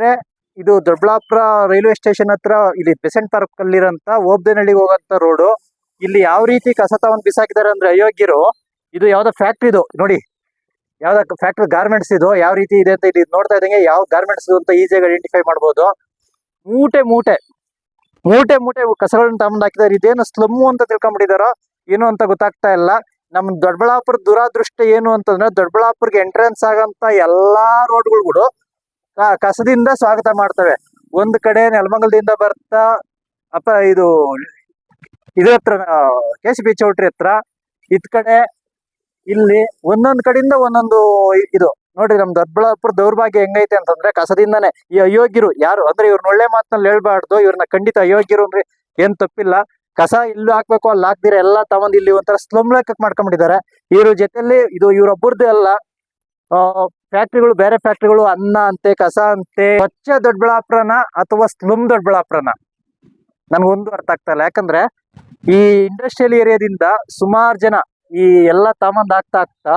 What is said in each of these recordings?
ಸ್ನೇಹಿತರೆ, ಇದು Doddaballapura railway station ಹತ್ರ ಇಲ್ಲಿ ಬೆಸೆಂಟ್ ಪಾರ್ಕ್ ಅಲ್ಲಿರಂತ ಓಬ್ದೇನಹಳ್ಳಿ ಹೋಗಂತ ರೋಡು. ಇಲ್ಲಿ ಯಾವ ರೀತಿ ಕಸ ತಗೊಂಡ್ ಬಿಸಾಕಿದ್ದಾರೆ ಅಂದ್ರೆ ಅಯೋಗ್ಯರು. ಇದು ಯಾವ್ದೋ ಫ್ಯಾಕ್ಟ್ರಿ ಇದು ನೋಡಿ, ಯಾವ್ದೋ ಫ್ಯಾಕ್ಟ್ರಿ ಗಾರ್ಮೆಂಟ್ಸ್ ಇದು ಯಾವ ರೀತಿ ಇದೆ ಅಂತ ಇಲ್ಲಿ ನೋಡ್ತಾ ಇದ್ದಂಗೆ ಯಾವ ಗಾರ್ಮೆಂಟ್ಸ್ ಅಂತ ಈಸಿಯಾಗಿ ಐಡೆಂಟಿಫೈ ಮಾಡ್ಬೋದು. ಮೂಟೆ ಮೂಟೆ ಮೂಟೆ ಮೂಟೆ ಕಸಗಳನ್ನ ತಗೊಂಡ್ ಹಾಕಿದ್ದಾರೆ. ಇದೇನು ಸ್ಲಮ್ಮು ಅಂತ ತಿಳ್ಕೊಂಡ್ಬಿಟ್ಟಿದಾರೋ ಏನು ಅಂತ ಗೊತ್ತಾಗ್ತಾ ಇಲ್ಲ. ನಮ್ ದೊಡ್ಡಬಳ್ಳಾಪುರ ದುರಾದೃಷ್ಟ ಏನು ಅಂತಂದ್ರೆ, ದೊಡ್ಡಬಳ್ಳಾಪುರ್ಗೆ ಎಂಟ್ರೆನ್ಸ್ ಆಗಂತ ಎಲ್ಲಾ ರೋಡ್ಗಳು ಕಸದಿಂದ ಸ್ವಾಗತ ಮಾಡ್ತವೆ. ಒಂದ್ ಕಡೆ ನೆಲಮಂಗಲದಿಂದ ಬರ್ತಾ ಇದು ಇದ್ರ ಹತ್ರ KCB ಚೌಟ್ರಿ ಹತ್ರ, ಇದ್ ಕಡೆ ಇಲ್ಲಿ ಒಂದೊಂದ್ ಕಡೆಯಿಂದ ಒಂದೊಂದು ಇದು ನೋಡ್ರಿ. ನಮ್ ದೊಡ್ಡಬಳ್ಳಾಪುರ ದೌರ್ಭಾಗ್ಯ ಹೆಂಗೈತೆ ಅಂತಂದ್ರೆ, ಕಸದಿಂದಾನೆ. ಈ ಅಯೋಗ್ಯರು ಯಾರು ಅಂದ್ರೆ, ಇವ್ರನ್ನ ಒಳ್ಳೆ ಮಾತಲ್ಲಿ ಹೇಳ್ಬಾರ್ದು, ಇವ್ರನ್ನ ಖಂಡಿತ ಅಯೋಗ್ಯರು ಅಂದ್ರೆ ಏನ್ ತಪ್ಪಿಲ್ಲ. ಕಸ ಇಲ್ಲೂ ಹಾಕ್ಬೇಕು, ಅಲ್ಲಿ ಹಾಕ್ದಿರ ಎಲ್ಲ ತಗೊಂಡ್ ಇಲ್ಲಿ ಒಂಥರ ಸ್ಲಮ್ ಲೆಕ್ಕಕ್ಕೆ ಮಾಡ್ಕೊಂಡ್ಬಿಟ್ಟಿದ್ದಾರೆ. ಇವ್ರ ಜೊತೆಲಿ ಇದು ಇವ್ರೊಬ್ಬರದೇ ಅಲ್ಲ, ಫ್ಯಾಕ್ಟ್ರಿಗಳು, ಬೇರೆ ಫ್ಯಾಕ್ಟ್ರಿಗಳು ಅನ್ನ ಅಂತೆ, ಕಸ ಅಂತೆ. ಸ್ವಚ್ಛ ದೊಡ್ಡಬಳ್ಳಾಪುರನ ಅಥವಾ ಸ್ಲಮ್ ದೊಡ್ಡಬಳ್ಳಾಪುರನ ನನ್ಗೊಂದು ಅರ್ಥ ಆಗ್ತಾ ಇಲ್ಲ. ಯಾಕಂದ್ರೆ ಈ ಇಂಡಸ್ಟ್ರಿಯಲ್ ಏರಿಯಾದಿಂದ ಸುಮಾರು ಜನ ಈ ಎಲ್ಲ ತಾಮಂದ್ ಆಗ್ತಾ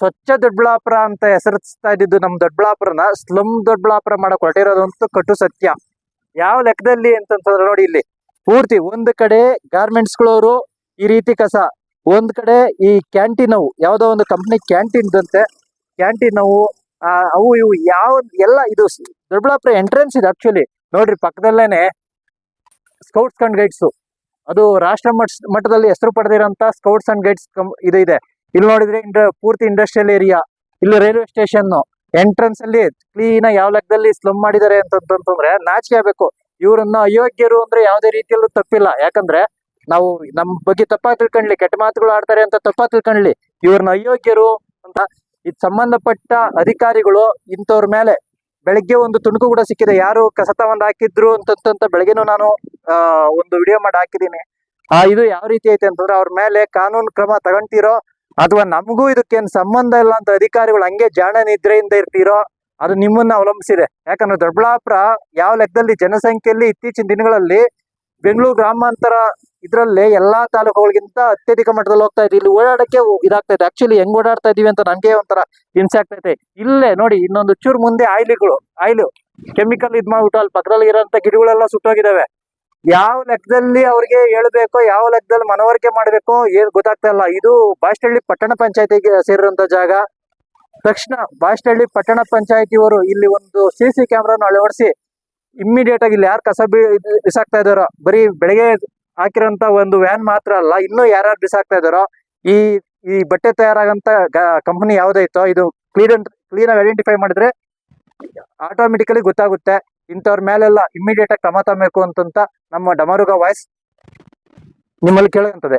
ಸ್ವಚ್ಛ ದೊಡ್ಡಬಳ್ಳಾಪುರ ಅಂತ ಹೆಸರಿಸ್ತಾ ಇದ್ದಿದ್ದು ನಮ್ ದೊಡ್ಡಬಳ್ಳಾಪುರನ ಸ್ಲಮ್ ದೊಡ್ಡಬಳ್ಳಾಪುರ ಮಾಡಕ್ ಹೊರಟಿರೋದಂತೂ ಕಟು ಸತ್ಯ. ಯಾವ ಲೆಕ್ಕದಲ್ಲಿ ಅಂತಂದ್ರೆ ನೋಡಿ, ಇಲ್ಲಿ ಪೂರ್ತಿ ಒಂದ್ ಕಡೆ ಗಾರ್ಮೆಂಟ್ಸ್ಗಳವರು ಈ ರೀತಿ ಕಸ, ಒಂದ್ ಕಡೆ ಈ ಕ್ಯಾಂಟೀನ್ ಅವು ಯಾವ್ದೋ ಒಂದು ಕಂಪ್ನಿ ಕ್ಯಾಂಟೀನ್ ಅಂತೆ, ಕ್ಯಾಂಟೀನ್ ಅವು ಅವು ಇವು ಯಾವ ಎಲ್ಲ ಇದು ದೊಡ್ಡಬಳ್ಳಾಪುರ ಎಂಟ್ರೆನ್ಸ್ ಇದೆ ಆಕ್ಚುಲಿ. ನೋಡ್ರಿ ಪಕ್ಕದಲ್ಲೇನೆ ಸ್ಕೌಟ್ಸ್ ಅಂಡ್ ಗೈಡ್ಸ್, ಅದು ರಾಷ್ಟ್ರ ಮಟ್ಟದಲ್ಲಿ ಹೆಸರು ಪಡೆದಿರೋಂತ ಸ್ಕೌಟ್ಸ್ ಅಂಡ್ ಗೈಡ್ಸ್ ಇದು ಇದೆ. ಇಲ್ಲಿ ನೋಡಿದ್ರೆ ಪೂರ್ತಿ ಇಂಡಸ್ಟ್ರಿಯಲ್ ಏರಿಯಾ. ಇಲ್ಲಿ ರೈಲ್ವೆ ಸ್ಟೇಷನ್ ಎಂಟ್ರೆನ್ಸ್ ಅಲ್ಲಿ ಕ್ಲೀನ್ ಯಾವ ಲೆಕ್ಕದಲ್ಲಿ ಸ್ಲಮ್ ಮಾಡಿದ್ದಾರೆ ಅಂತಂದ್ರೆ ನಾಚಿಕೆ ಆಗ್ಬೇಕು. ಇವ್ರನ್ನ ಅಯೋಗ್ಯರು ಅಂದ್ರೆ ಯಾವುದೇ ರೀತಿಯಲ್ಲೂ ತಪ್ಪಿಲ್ಲ. ಯಾಕಂದ್ರೆ ನಾವು ನಮ್ ಬಗ್ಗೆ ತಪ್ಪಾ ತಿಳ್ಕೊಂಡ್ಲಿ, ಕೆಟ್ಟ ಮಾತುಗಳು ಆಡ್ತಾರೆ ಅಂತ ತಪ್ಪಾ ತಿಳ್ಕೊಂಡ್ಲಿ, ಇವ್ರನ್ನ ಅಯೋಗ್ಯರು ಅಂತ ಇದ್ ಸಂಬಂಧಪಟ್ಟ ಅಧಿಕಾರಿಗಳು ಇಂಥವ್ರ ಮೇಲೆ ಬೆಳಗ್ಗೆ ಒಂದು ತುಣುಕು ಕೂಡ ಸಿಕ್ಕಿದೆ. ಯಾರು ಕಸ ತಗೊಂಡ್ ಹಾಕಿದ್ರು ಅಂತ ಬೆಳಗ್ಗೆನೂ ನಾನು ಒಂದು ವಿಡಿಯೋ ಮಾಡಿ ಹಾಕಿದೀನಿ. ಇದು ಯಾವ ರೀತಿ ಐತೆ ಅಂತಂದ್ರೆ, ಅವ್ರ ಮೇಲೆ ಕಾನೂನು ಕ್ರಮ ತಗೊಂತೀರೋ ಅಥವಾ ನಮಗೂ ಇದಕ್ಕೇನು ಸಂಬಂಧ ಇಲ್ಲ ಅಂತ ಅಧಿಕಾರಿಗಳು ಹಂಗೆ ಜಾಣ ನಿದ್ರೆಯಿಂದ ಇರ್ತೀರೋ, ಅದು ನಿಮ್ಮನ್ನ ಅವಲಂಬಿಸಿದೆ. ಯಾಕಂದ್ರೆ ದೊಡ್ಡಬಳ್ಳಾಪುರ ಯಾವ ಲೆಕ್ಕದಲ್ಲಿ ಜನಸಂಖ್ಯೆಯಲ್ಲಿ ಇತ್ತೀಚಿನ ದಿನಗಳಲ್ಲಿ ಬೆಂಗಳೂರು ಗ್ರಾಮಾಂತರ ಇದ್ರಲ್ಲಿ ಎಲ್ಲಾ ತಾಲೂಕುಗಳಿಗಿಂತ ಅತ್ಯಧಿಕ ಮಟ್ಟದಲ್ಲಿ ಹೋಗ್ತಾ ಇದೆ. ಇಲ್ಲಿ ಓಡಾಡಕ್ಕೆ ಇದಾಗ್ತೈತೆ. ಆಕ್ಚುಲಿ ಹೆಂಗ್ ಓಡಾಡ್ತಾ ಇದೀವಿ ಅಂತ ನನ್ಗೆ ಒಂಥರ ಹಿಂಸೆ ಆಗ್ತೈತೆ. ಇಲ್ಲೇ ನೋಡಿ, ಇನ್ನೊಂದು ಚೂರು ಮುಂದೆ ಆಯಿಲು ಕೆಮಿಕಲ್ ಇದ್ ಮಾಡ್ಬಿಟ್ಟು ಅಲ್ಲಿ ಪಕ್ಕದಲ್ಲಿ ಇರೋಂಥ ಗಿಡಗಳೆಲ್ಲ ಸುಟ್ಟೋಗಿದಾವೆ. ಯಾವ ಲೆಕ್ಕದಲ್ಲಿ ಅವ್ರಿಗೆ ಹೇಳ್ಬೇಕೋ, ಯಾವ ಲೆಕ್ಕದಲ್ಲಿ ಮನವರಿಕೆ ಮಾಡ್ಬೇಕೋ ಏನ್ ಗೊತ್ತಾಗ್ತಾ ಇಲ್ಲ. ಇದು ಬಾಷ್ಟಹಳ್ಳಿ ಪಟ್ಟಣ ಪಂಚಾಯತಿಗೆ ಸೇರಿರುವಂತ ಜಾಗ. ತಕ್ಷಣ ಬಾಷ್ಟಹಳ್ಳಿ ಪಟ್ಟಣ ಪಂಚಾಯತಿಯವರು ಇಲ್ಲಿ ಒಂದು CC ಕ್ಯಾಮ್ರಾನ ಅಳವಡಿಸಿ ಇಮ್ಮಿಡಿಯೇಟ್ ಆಗಿ ಇಲ್ಲಿ ಯಾರು ಕಸ ಬಿಸಾಕ್ತಾ ಇದಾರೋ, ಬರೀ ಬೆಳಗ್ಗೆ ಹಾಕಿರೋಂತ ಒಂದು ವ್ಯಾನ್ ಮಾತ್ರ ಅಲ್ಲ, ಇನ್ನೂ ಯಾರ್ಯಾರು ಬಿಸಾಕ್ತಾ ಇದಾರೋ, ಈ ಬಟ್ಟೆ ತಯಾರಾಗಂತ ಕಂಪನಿ ಯಾವ್ದೈತೋ ಇದು ಕ್ಲೀನ್ ಆಗಿ ಐಡೆಂಟಿಫೈ ಮಾಡಿದ್ರೆ ಆಟೋಮೆಟಿಕಲಿ ಗೊತ್ತಾಗುತ್ತೆ. ಇಂಥವ್ರ ಮೇಲೆಲ್ಲ ಇಮ್ಮಿಡಿಯೇಟ್ ಆಗಿ ಕ್ರಮ ತಗೋಬೇಕು ಅಂತ ನಮ್ಮ ಡಮರುಗ ವಾಯ್ಸ್ ನಿಮ್ಮಲ್ಲಿ ಕೇಳುವಂತದೆ.